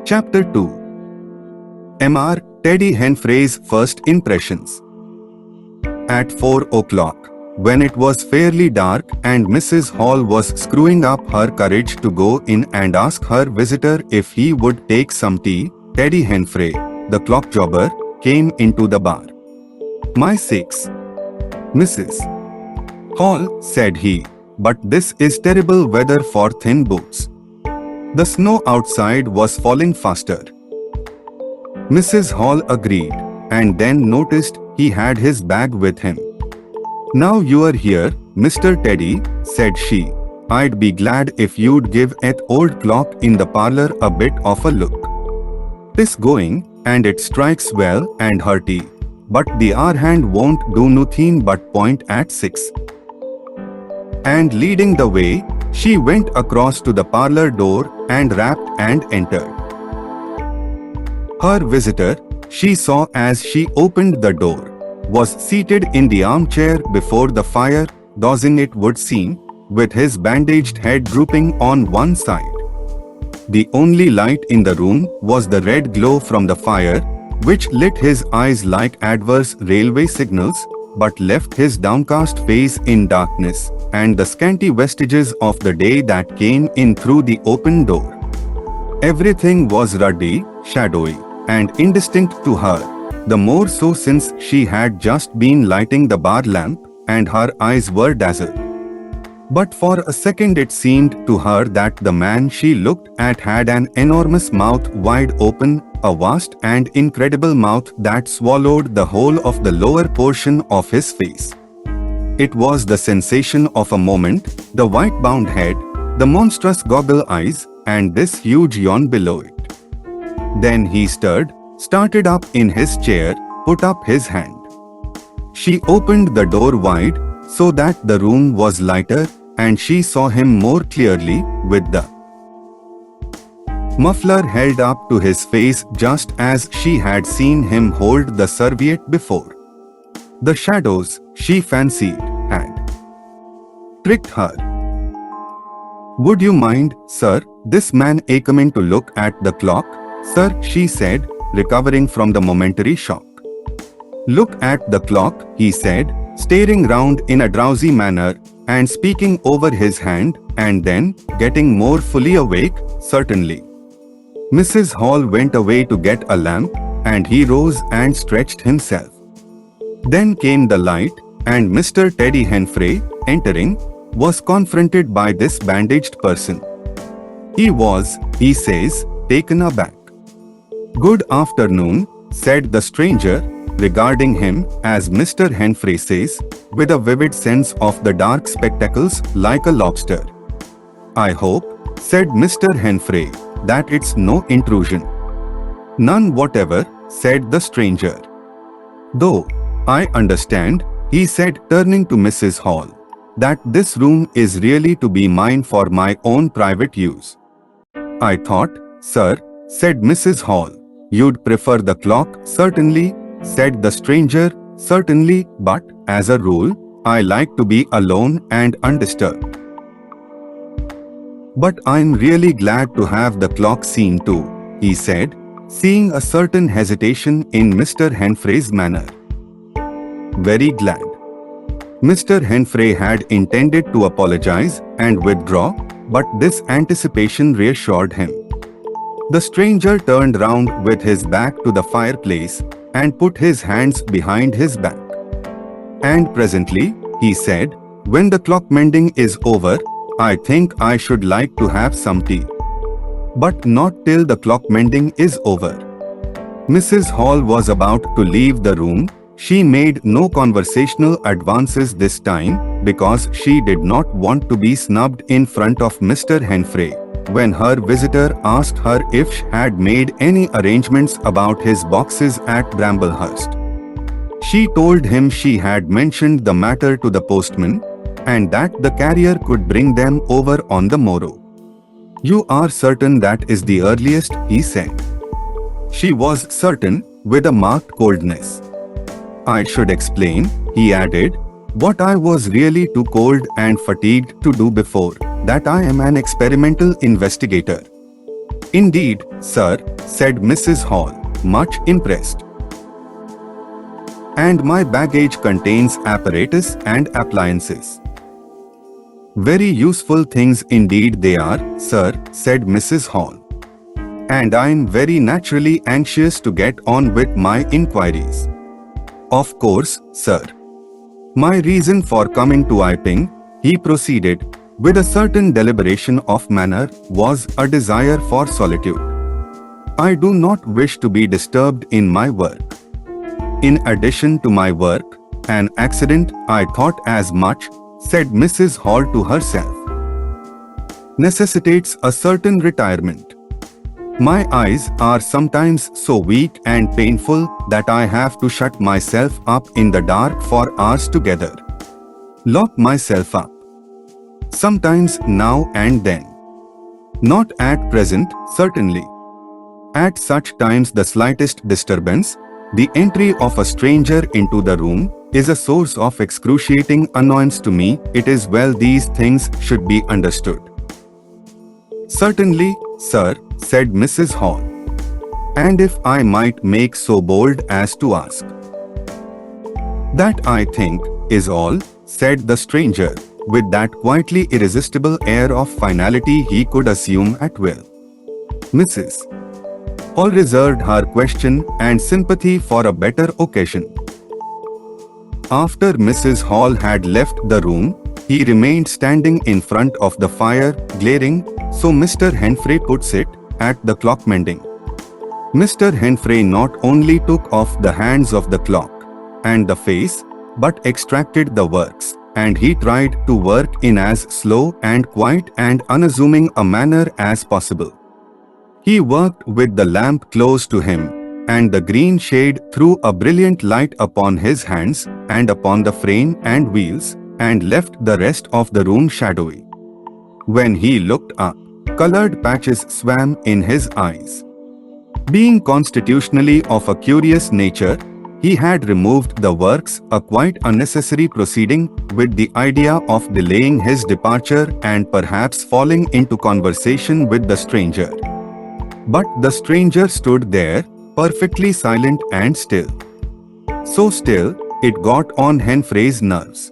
Chapter 2. Mr. Teddy Henfrey's First Impressions. At 4 o'clock, when it was fairly dark and Mrs. Hall was screwing up her courage to go in and ask her visitor if he would take some tea, Teddy Henfrey, the clock jobber, came into the bar. "My sakes, Mrs. Hall," said he, "but this is terrible weather for thin boots." The snow outside was falling faster. Mrs. Hall agreed, and then noticed he had his bag with him. "Now you are here, Mr. Teddy," said she. "I'd be glad if you'd give that old clock in the parlor a bit of a look. 'Tis going, and it strikes well and hearty, but the hour hand won't do nothing but point at 6. And leading the way, she went across to the parlor door and rapped and entered. Her visitor, she saw as she opened the door, was seated in the armchair before the fire, dozing it would seem, with his bandaged head drooping on one side. The only light in the room was the red glow from the fire, which lit his eyes like adverse railway signals, but left his downcast face in darkness, and the scanty vestiges of the day that came in through the open door. Everything was ruddy, shadowy, and indistinct to her, the more so since she had just been lighting the bar lamp, and her eyes were dazzled. But for a second it seemed to her that the man she looked at had an enormous mouth wide open, a vast and incredible mouth that swallowed the whole of the lower portion of his face. It was the sensation of a moment, the white-bound head, the monstrous goggle eyes, and this huge yawn below it. Then he started up in his chair, put up his hand. She opened the door wide, so that the room was lighter, and she saw him more clearly, with the muffler held up to his face just as she had seen him hold the serviette before. The shadows, she fancied, had tricked her. "Would you mind, sir, this man a coming to look at the clock, sir?" she said, recovering from the momentary shock. "Look at the clock," he said, staring round in a drowsy manner, and speaking over his hand, and then, getting more fully awake, "Certainly." Mrs. Hall went away to get a lamp, and he rose and stretched himself. Then came the light, and Mr. Teddy Henfrey, entering, was confronted by this bandaged person. He was, he says, taken aback. "Good afternoon," said the stranger, regarding him, as Mr. Henfrey says, with a vivid sense of the dark spectacles like a lobster. "I hope," said Mr. Henfrey, "that it's no intrusion." "None whatever," said the stranger. "Though, I understand," he said, turning to Mrs. Hall, "that this room is really to be mine for my own private use." "I thought, sir," said Mrs. Hall, "you'd prefer the clock." "Certainly," said the stranger, "certainly, but, as a rule, I like to be alone and undisturbed." "But I'm really glad to have the clock seen too," he said, seeing a certain hesitation in Mr. Henfrey's manner. "Very glad." Mr. Henfrey had intended to apologize and withdraw, but this anticipation reassured him. The stranger turned round with his back to the fireplace and put his hands behind his back. "And presently," he said, "when the clock mending is over, I think I should like to have some tea. But not till the clock mending is over." Mrs. Hall was about to leave the room. She made no conversational advances this time, because she did not want to be snubbed in front of Mr. Henfrey, when her visitor asked her if she had made any arrangements about his boxes at Bramblehurst. She told him she had mentioned the matter to the postman, and that the carrier could bring them over on the morrow. "You are certain that is the earliest?" he said. She was certain, with a marked coldness. "I should explain," he added, "what I was really too cold and fatigued to do before, that I am an experimental investigator." Indeed, sir, said Mrs. Hall, much impressed. And my baggage contains apparatus and appliances. Very useful things indeed they are, sir, said Mrs. Hall. And I'm very naturally anxious to get on with my inquiries. Of course, sir. My reason for coming to Iping, he proceeded, with a certain deliberation of manner, was a desire for solitude. I do not wish to be disturbed in my work. In addition to my work, an accident, I thought as much, said Mrs. Hall to herself, necessitates a certain retirement. My eyes are sometimes so weak and painful that I have to shut myself up in the dark for hours together. Lock myself up. Sometimes now and then. Not at present, certainly. At such times the slightest disturbance, the entry of a stranger into the room, is a source of excruciating annoyance to me. It is well these things should be understood. Certainly, sir, said Mrs. Hall. And if I might make so bold as to ask. That I think is all, said the stranger, with that quietly irresistible air of finality he could assume at will. Mrs. Hall reserved her question and sympathy for a better occasion. After Mrs. Hall had left the room, he remained standing in front of the fire, glaring, so Mr. Henfrey puts it, at the clock mending. Mr. Henfrey not only took off the hands of the clock and the face, but extracted the works, and he tried to work in as slow and quiet and unassuming a manner as possible. He worked with the lamp close to him, and the green shade threw a brilliant light upon his hands and upon the frame and wheels, and left the rest of the room shadowy. When he looked up, colored patches swam in his eyes. Being constitutionally of a curious nature, he had removed the works, a quite unnecessary proceeding, with the idea of delaying his departure and perhaps falling into conversation with the stranger. But the stranger stood there, perfectly silent and still. So still, it got on Henfrey's nerves.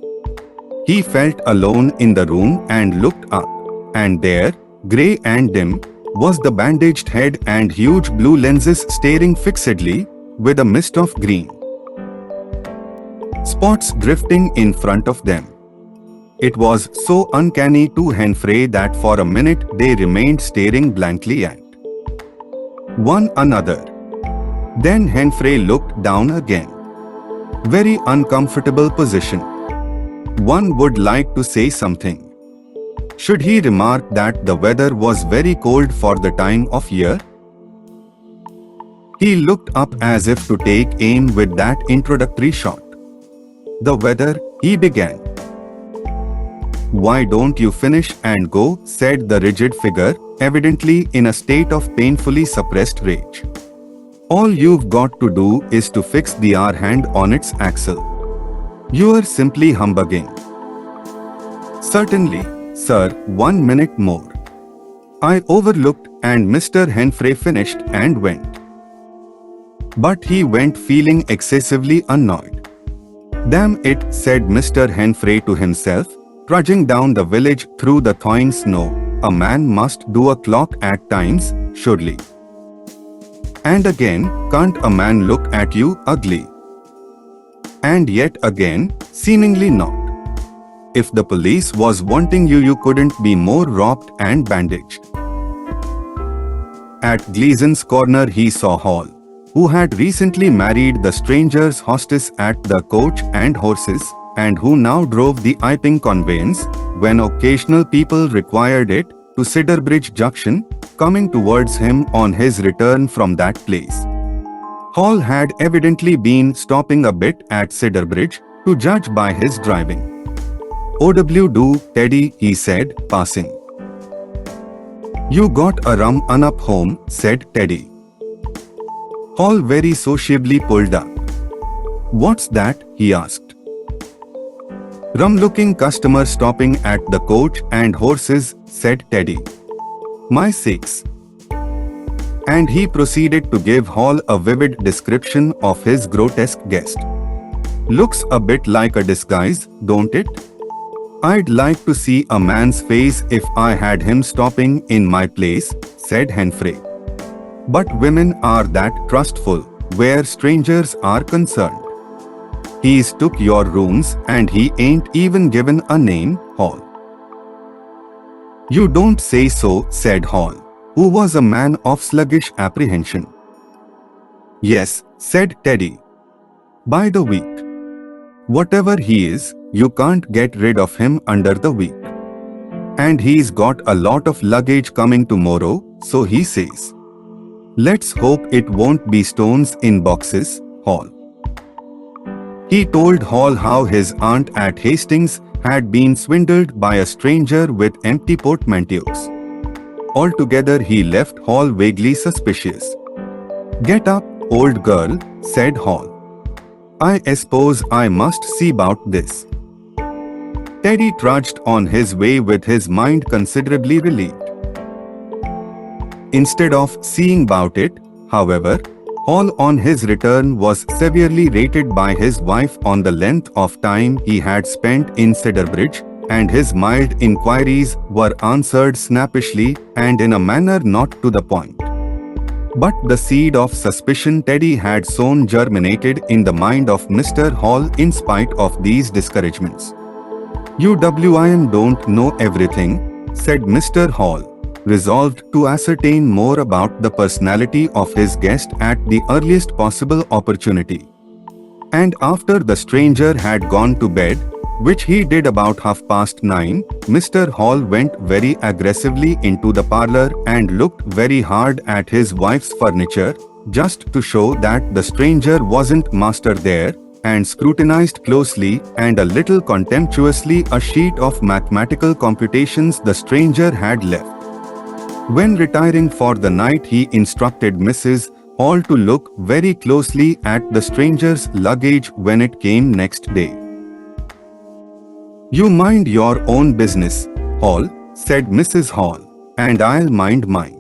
He felt alone in the room and looked up, and there, grey and dim, was the bandaged head and huge blue lenses staring fixedly, with a mist of green spots drifting in front of them. It was so uncanny to Henfrey that for a minute they remained staring blankly at one another. Then Henfrey looked down again. Very uncomfortable position. One would like to say something. Should he remark that the weather was very cold for the time of year? He looked up as if to take aim with that introductory shot. The weather, he began. Why don't you finish and go, said the rigid figure, evidently in a state of painfully suppressed rage. All you've got to do is to fix the hour hand on its axle. You're simply humbugging. Certainly, sir, 1 minute more. I overlooked and Mr. Henfrey finished and went. But he went feeling excessively annoyed. Damn it, said Mr. Henfrey to himself, trudging down the village through the thawing snow. A man must do a clock at times, surely. And again, can't a man look at you ugly? And yet again, seemingly not. If the police was wanting you, you couldn't be more roped and bandaged. At Gleason's corner he saw Hall, who had recently married the stranger's hostess at the Coach and Horses, and who now drove the Iping conveyance, when occasional people required it, to Cedarbridge Junction, coming towards him on his return from that place. Hall had evidently been stopping a bit at Cedarbridge, to judge by his driving. "OW do, Teddy," he said, passing. "You got a rum un up home," said Teddy. Hall very sociably pulled up. "What's that?" he asked. "Rum-looking customer stopping at the Coach and Horses," said Teddy. "My sakes. And he proceeded to give Hall a vivid description of his grotesque guest. Looks a bit like a disguise, don't it? I'd like to see a man's face if I had him stopping in my place, said Henfrey. But women are that trustful, where strangers are concerned. He's took your rooms and he ain't even given a name, Hall. You don't say so, said Hall, who was a man of sluggish apprehension. Yes, said Teddy. By the week. Whatever he is, you can't get rid of him under the week. And he's got a lot of luggage coming tomorrow, so he says. Let's hope it won't be stones in boxes, Hall. He told Hall how his aunt at Hastings had been swindled by a stranger with empty portmanteaus. Altogether he left Hall vaguely suspicious. Get up, old girl, said Hall. I suppose I must see about this. Teddy trudged on his way with his mind considerably relieved. Instead of seeing about it, however, Hall on his return was severely rated by his wife on the length of time he had spent in Cedarbridge, and his mild inquiries were answered snappishly and in a manner not to the point. But the seed of suspicion Teddy had sown germinated in the mind of Mr. Hall in spite of these discouragements. You don't know everything, said Mr. Hall, resolved to ascertain more about the personality of his guest at the earliest possible opportunity. And after the stranger had gone to bed, which he did about 9:30, Mr. Hall went very aggressively into the parlor and looked very hard at his wife's furniture, just to show that the stranger wasn't master there, and scrutinized closely and a little contemptuously a sheet of mathematical computations the stranger had left. When retiring for the night, he instructed Mrs. Hall to look very closely at the stranger's luggage when it came next day. You mind your own business, Hall, said Mrs. Hall, and I'll mind mine.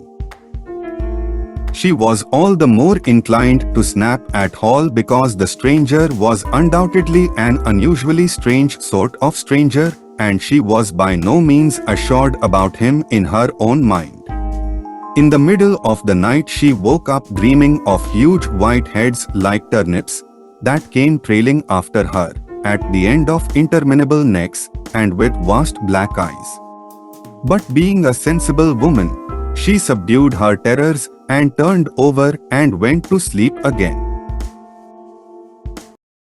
She was all the more inclined to snap at Hall because the stranger was undoubtedly an unusually strange sort of stranger, and she was by no means assured about him in her own mind. In the middle of the night she woke up dreaming of huge white heads like turnips that came trailing after her at the end of interminable necks and with vast black eyes. But being a sensible woman, she subdued her terrors and turned over and went to sleep again.